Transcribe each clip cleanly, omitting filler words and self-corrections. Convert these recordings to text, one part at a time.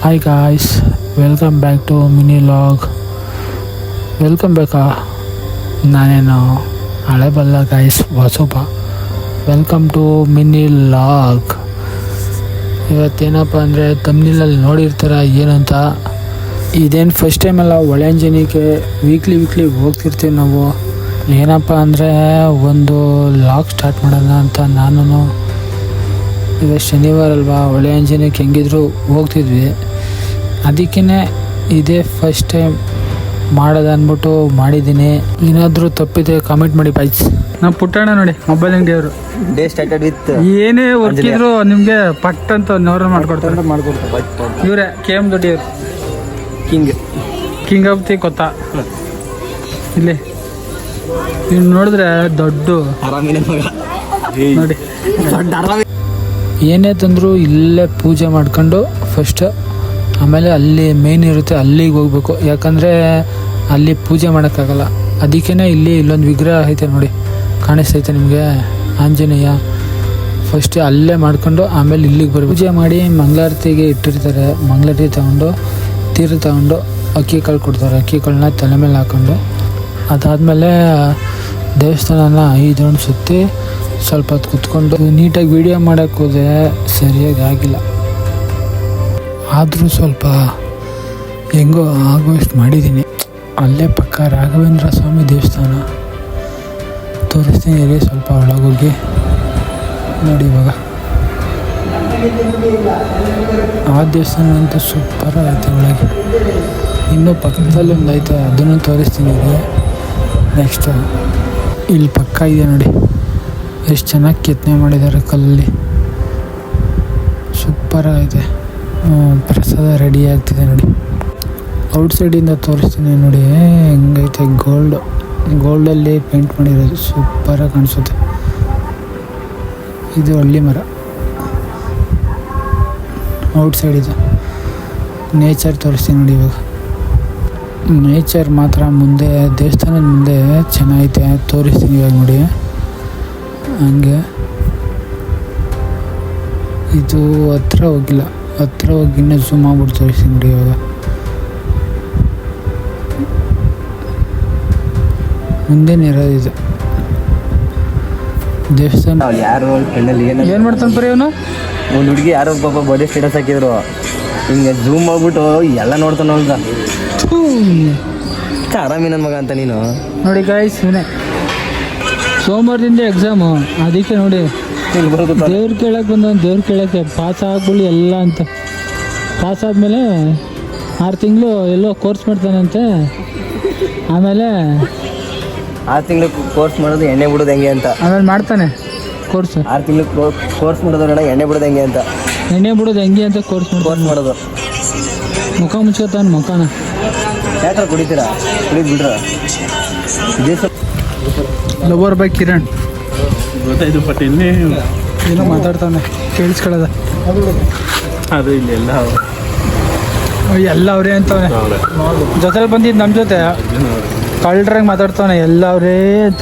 Hi guys, welcome back to mini log. Welcome ಬೇಕಾ? ನಾನೇನು ಹಳೆ ಬಲ್ಲ ಗಾಯ್ಸ್, ಹೊಸೊಬ್ಬ. Welcome to mini log. ಇವತ್ತೇನಪ್ಪ ಅಂದರೆ ತಮ್ನಿಲಲ್ಲಿ ನೋಡಿರ್ತೀರ ಏನಂತ. ಇದೇನು ಫಸ್ಟ್ ಟೈಮಲ್ಲ, ಒಳಂಜನಿಗೆ ವೀಕ್ಲಿ ಹೋಗ್ತಿರ್ತೀವಿ ನಾವು. ಏನಪ್ಪ ಅಂದರೆ ಒಂದು ಲಾಗ್ ಸ್ಟಾರ್ಟ್ ಮಾಡೋಣ ಅಂತ ನಾನು. ಈಗ ಶನಿವಾರ ಅಲ್ವಾ, ಹೊಳೆ ಅಂಜನಕ್ಕೆ ಹೆಂಗಿದ್ರು ಹೋಗ್ತಿದ್ವಿ. ಅದಕ್ಕೇ ಇದೇ ಫಸ್ಟ್ ಟೈಮ್ ಮಾಡೋದು ಅಂದ್ಬಿಟ್ಟು ಮಾಡಿದ್ದೀನಿ. ಏನಾದರೂ ತಪ್ಪಿದೆ ಕಾಮೆಂಟ್ ಮಾಡಿ ಬಾಯ್ಸ್. ನಮ್ಮ ಪುಟ್ಟಣ್ಣ ನೋಡಿ, ಮೊಬೈಲ್ ಅಂಗಡಿಯವರು. ಡೇ ಸ್ಟಾರ್ಟೆಡ್ ವಿತ್ ಏನೇ ವರ್ಕ್ ಇದ್ರು ನಿಮಗೆ ಪಟ್ ಅಂತ ನವರ ಮಾಡ್ಕೊಡ್ತಾರೆ. ಇವರೇ KM ದೊಡ್ಡಿಯವರು, ಕಿಂಗ್ ಆಫ್ ದಿ ಕೊತ್ತ. ಇಲ್ಲಿ ನೀವು ನೋಡಿದ್ರೆ ದೊಡ್ಡ ನೋಡಿ, ಏನೇ ತಂದರೂ ಇಲ್ಲೇ ಪೂಜೆ ಮಾಡ್ಕೊಂಡು ಫಸ್ಟ್, ಆಮೇಲೆ ಅಲ್ಲಿ ಮೇನ್ ಇರುತ್ತೆ, ಅಲ್ಲಿಗೆ ಹೋಗ್ಬೇಕು. ಯಾಕಂದರೆ ಅಲ್ಲಿ ಪೂಜೆ ಮಾಡೋಕ್ಕಾಗಲ್ಲ. ಅದಕ್ಕೇ ಇಲ್ಲೊಂದು ವಿಗ್ರಹ ಐತೆ ನೋಡಿ, ಕಾಣಿಸ್ತೈತೆ ನಿಮಗೆ, ಆಂಜನೇಯ. ಫಸ್ಟ್ ಅಲ್ಲೇ ಮಾಡ್ಕೊಂಡು ಆಮೇಲೆ ಇಲ್ಲಿಗೆ ಬರ್ಬೇಕು. ಪೂಜೆ ಮಾಡಿ ಮಂಗಳಾರತಿಗೆ ಇಟ್ಟಿರ್ತಾರೆ. ಮಂಗಳಾರತಿ ತಗೊಂಡು ತೀರ ತಗೊಂಡು ಅಕ್ಕಿ ಕಾಳು ಕೊಡ್ತಾರೆ. ಅಕ್ಕಿ ಕಾಳನ್ನ ತಲೆ ಮೇಲೆ ಹಾಕ್ಕೊಂಡು ಅದಾದಮೇಲೆ ದೇವಸ್ಥಾನನ 5 ರೌಂಡ್ ಸುತ್ತಿ ಸ್ವಲ್ಪ ಹೊತ್ತು ಕುತ್ಕೊಂಡು ನೀಟಾಗಿ ವೀಡಿಯೋ ಮಾಡೋಕ್ಕೆ ಹೋದೆ, ಸರಿಯಾಗಿ ಆಗಿಲ್ಲ. ಆದರೂ ಸ್ವಲ್ಪ ಹೆಂಗೋ ಆಗೋಷ್ಟು ಮಾಡಿದ್ದೀನಿ. ಅಲ್ಲೇ ಪಕ್ಕ ರಾಘವೇಂದ್ರ ಸ್ವಾಮಿ ದೇವಸ್ಥಾನ ತೋರಿಸ್ತೀನಿ ರೀ. ಸ್ವಲ್ಪ ಒಳಗೋಗಿ ನೋಡಿ. ಇವಾಗ ಆ ದೇವಸ್ಥಾನ ಅಂತೂ ಸೂಪರ್ ಆಯಿತು. ಒಳಗೆ ಇನ್ನೂ ಪಕ್ಕದಲ್ಲಿ ಒಂದು ಐತೆ, ಅದನ್ನು ತೋರಿಸ್ತೀನಿ ರೀ. ನೆಕ್ಸ್ಟು ಇಲ್ಲಿ ಪಕ್ಕ ಇದೆ ನೋಡಿ, ಎಷ್ಟು ಚೆನ್ನಾಗಿ ಕೆತ್ತನೆ ಮಾಡಿದ್ದಾರೆ ಕಲ್ಲಲ್ಲಿ, ಸೂಪರ್ ಆಗಿದೆ. ಪ್ರಸಾದ ರೆಡಿ ಆಗ್ತಿದೆ ನೋಡಿ. ಔಟ್ಸೈಡಿಂದ ತೋರಿಸ್ತೀನಿ ನೋಡಿ, ಹೆಂಗೈತೆ. ಗೋಲ್ಡಲ್ಲಿ ಪೇಂಟ್ ಮಾಡಿರೋದು ಸೂಪರಾಗಿ ಕಾಣಿಸುತ್ತೆ. ಇದು ಹಳ್ಳಿ ಮರ. ಔಟ್ಸೈಡ್ ಇದು ನೇಚರ್ ತೋರಿಸ್ತೀನಿ ನೋಡಿ. ಇವಾಗ ನೇಚರ್ ಮಾತ್ರ ಮುಂದೆ, ದೇವಸ್ಥಾನದ ಮುಂದೆ ಚೆನ್ನಾಗೈತೆ, ತೋರಿಸ್ತೀನಿ ಇವಾಗ ನೋಡಿ. ಹಂಗೆ ಇದು ಹತ್ರ ಹೋಗಿಲ್ಲ, ಹತ್ರ ಹೋಗಿ ಇನ್ನೂ ಝೂಮ್ ಆಗ್ಬಿಟ್ಟು ತೋರಿಸ್ತೀನಿ ನೋಡಿ. ಇವಾಗ ಮುಂದೆನೇ ಇರೋದು ಇದು ದೇವಸ್ಥಾನ. ಯಾರು ಏನು ಮಾಡ್ತಾನೆ ಬರೀ ಅವನು? ಒಂದು ಹುಡುಗಿ ಯಾರೋ ಪಾಪ ಬರ್ಡೇ ಸ್ಟೇಟಸ್ ಹಾಕಿದ್ರು, ಹಿಂಗೆ ಝೂಮ್ ಆಗ್ಬಿಟ್ಟು ಎಲ್ಲ ನೋಡ್ತಾನೆ. ನೋಡ್ದ ಆರಾಮಿ ನನ್ನ ಮಗ ಅಂತ ನೀನು ನೋಡಿ ಗಾಯ್ಸ್. ಇವನೇ ಸೋಮವಾರದಿಂದ ಎಕ್ಸಾಮು, ಅದಕ್ಕೆ ನೋಡಿ ದೇವ್ರ ಕೇಳಕ್ಕೆ ಬಂದವನು. ದೇವ್ರ ಕೇಳಕ್ಕೆ ಪಾಸ್ ಆಗ್ಬಿಡಿ ಎಲ್ಲ ಅಂತ. ಪಾಸ್ ಆದಮೇಲೆ 6 ತಿಂಗಳು ಎಲ್ಲೋ ಕೋರ್ಸ್ ಮಾಡ್ತಾನಂತೆ. ಆಮೇಲೆ 6 ತಿಂಗಳು ಕೋರ್ಸ್ ಮಾಡೋದು ಎಣ್ಣೆ ಬಿಡೋದು ಹೆಂಗೆ ಅಂತ. ಆಮೇಲೆ ಮಾಡ್ತಾನೆ ಕೋರ್ಸ್. 6 ತಿಂಗಳು ಕೋರ್ಸ್ ಮಾಡೋದು ಎಣ್ಣೆ ಬಿಡೋದು ಹೆಂಗೆ ಅಂತ. ಎಣ್ಣೆ ಬಿಡೋದು ಹೆಂಗೆ ಅಂತ ಕೋರ್ಸ್ ಮಾಡೋದು. ಮುಖ ಮುಚ್ಕೋತಾನೆ ಮುಖನ. ಯಾಕೆ ಕುಡಿತೀರಾ? ಕುಡಿದು ಬಿಡ್ರ. ಲವರ್ ಬೈ ಕಿರಣ್ ಗೊತ್ತಾಯ್ತು. ಬಟ್ ಇನ್ನೇ ಏನೋ ಮಾತಾಡ್ತಾನೆ, ಕೇಳಿಸ್ಕೊಳ್ಳೋದ. ಅದು ಇಲ್ಲೆಲ್ಲ ಎಲ್ಲ ಅವರೇ ಅಂತವನೆ. ಜೊತೆಲಿ ಬಂದಿದ್ದು ನಮ್ಮ ಜೊತೆ ಕಳ್ರಂಗೆ ಮಾತಾಡ್ತಾನೆ, ಎಲ್ಲ ಅವರೇ ಅಂತ.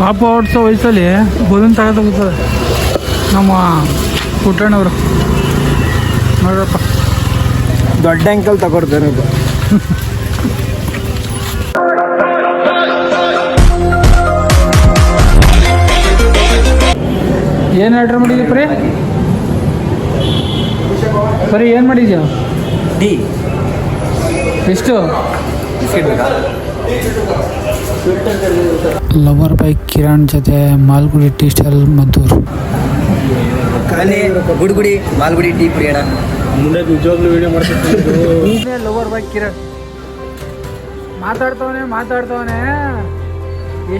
ಪಾಪ ಓಡಿಸೋ ವಯಸ್ಸಲ್ಲಿ ಬಲೂನ್ ತಗೋತಾರೆ ನಮ್ಮ ಪುಟ್ಟಣ್ಣವರು. ನೋಡ್ರಪ್ಪ, ದೊಡ್ಡ ಅಂಕಲ್ ತಗೊಡ್ತಾರೆ. ಏನು ಆರ್ಡ್ರ್ ಮಾಡಿದ್ವಿ ಬರೀ ಏನು ಮಾಡಿದ್ಯಾ? ಟೀ ಎಷ್ಟು? ಲವರ್ ಬೈ ಕಿರಣ್ ಜೊತೆ ಮಾಲ್ಗುಡಿ ಟೀ ಸ್ಟಾಲ್ ಮದ್ದೂರು. ಗುಡಿ ಮಾಲ್ಗುಡಿ ಟೀ ಕುಡಿಯೋಣ. ಮುಂದೆ ನಿಜವಾಗ್ಲೂ ವಿಡಿಯೋ ಮಾಡ್ತಿರ್ತೀನಿ. ಲವರ್ ಬೈ ಕಿರಣ್ ಮಾತಾಡ್ತವನೆ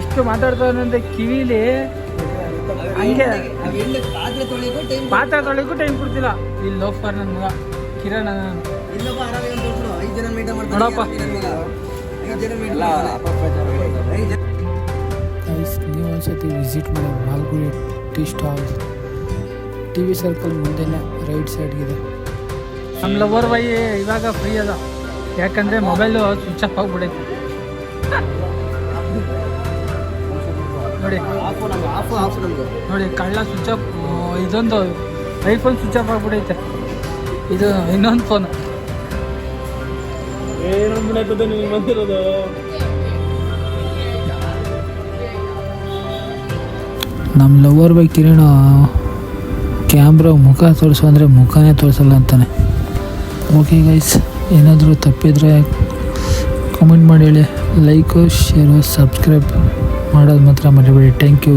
ಎಷ್ಟು ಮಾತಾಡ್ತವನೆ ಅಂತ ಕಿವಿಲಿ. ಹಂಗೆ ಪಾತ್ರೆ ತೊಳಿಗೂ ಟೈಮ್ ಕೊಡ್ತಿಲ್ಲ. ಇಲ್ಲಿ ಲೋಫರ್ ನನ್ನ ಮಗ ಕಿರಣ್ ನೋಡಪ್ಪ. ನೀವು ಒಂದ್ಸತಿ ವಿಸಿಟ್ ಮಾಡಿ Malgudi tea stall. TV circle ಮುಂದೆನೇ ರೈಟ್ ಸೈಡ್ಗಿದೆ. ನಮ್ಮ ಲವರ್ ಬೈ ಇವಾಗ ಫ್ರೀ ಅದ, ಯಾಕಂದರೆ ಮೊಬೈಲು ಸ್ವಿಚ್ ಆಫ್ ಆಗಿಬಿಡೈತಿ. ನೋಡಿ ನೋಡಿ ಕಳ್ಳ ಸ್ವಿಚ್ ಆಫ್. ಇದೊಂದು ಐಫೋನ್ ಸ್ವಿಚ್ ಆಫ್ ಆಗ್ಬಿಟ್ಟೈತೆ. ಇದು ಇನ್ನೊಂದು ಫೋನು. ಏನಂದ್ಬಿಡಾಯ್ತದೆ ನಿಮ್ಗೆ ಬಂದಿರೋದು. ನಮ್ಮ ಲವರ್ ಬೈ ಕಿರಣ ಕ್ಯಾಮ್ರಾ ಮುಖ ತೋರಿಸು ಅಂದರೆ ಮುಖನೇ ತೋರಿಸಲ್ಲ ಅಂತಾನೆ. ಓಕೆ ಗೈಸ್, ಏನಾದರೂ ತಪ್ಪಿದರೆ ಕಮೆಂಟ್ ಮಾಡಿ ಹೇಳಿ. ಲೈಕು, ಶೇರು, ಸಬ್ಸ್ಕ್ರೈಬ್ ಮಾಡೋದು ಮಾತ್ರ ಮರಿಬೇಡಿ. Thank you.